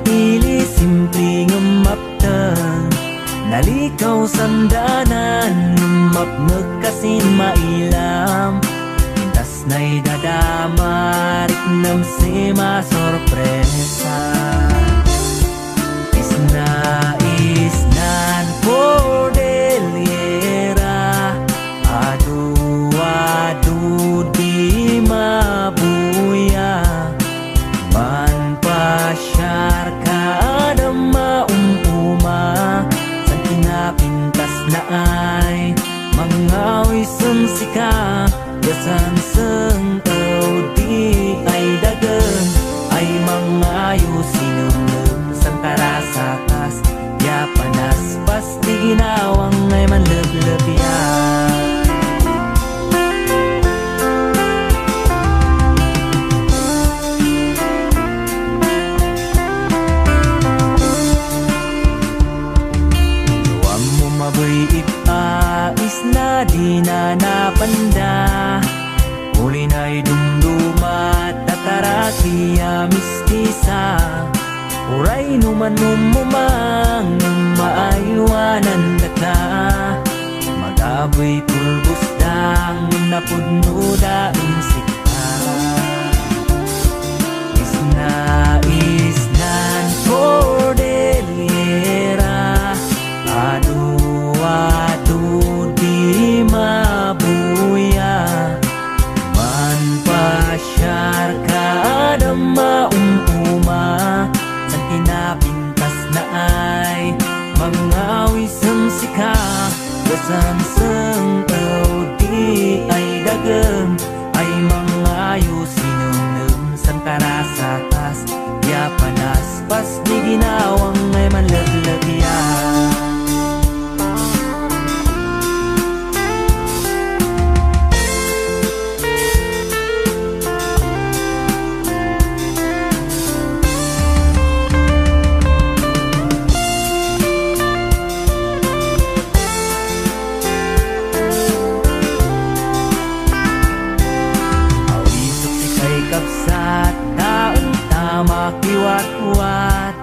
ili simple ngumaptang nalikaw sandanan ngumapnag kasin mailam pintas na'y dadamarik nam si masorpresa isnan Cordillera adu di mabuya man pasyar ka adam maumpuma san pinapintas na ay mangawi sumsika yasan seng di ay dagan ay mangayo sinunum sang karasakas ya panas pasti ginawang ay manleblebyan. Maboy ipais na di na napanda uli na'y dumdumat tataraki mistisa uray numan umumang maaywanan data magaboy pulbos dang napudno daing sika isnan Cordillera adu di mabuya man pasyar ka adam maumpuma san pinapintas na ay mangawi sumsika yasan seng di ay dagem ay mangayo sinunum san karasakas ya panas pas di ginawang ay manleglagyan. Makiwat-wat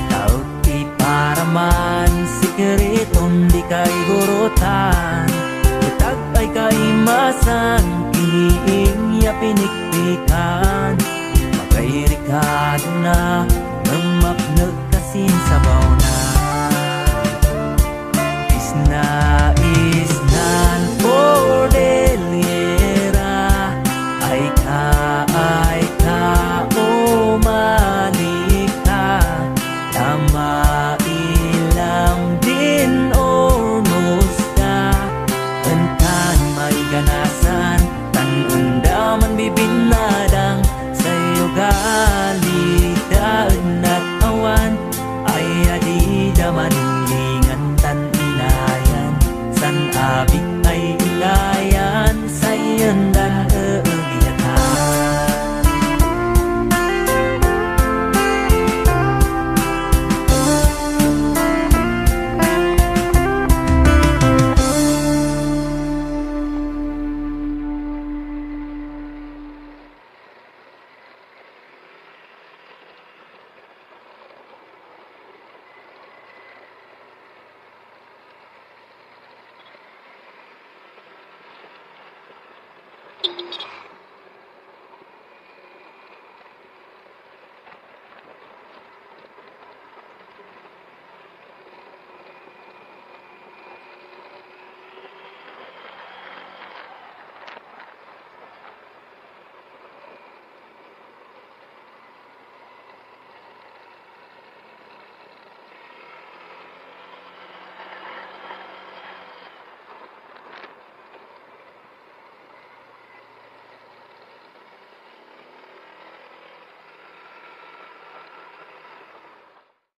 taot iparaman sikreton di kay gurutan utag ay kaimasan kiniing ya pinikpikan magkairikado na ngamapnag kasin sabaw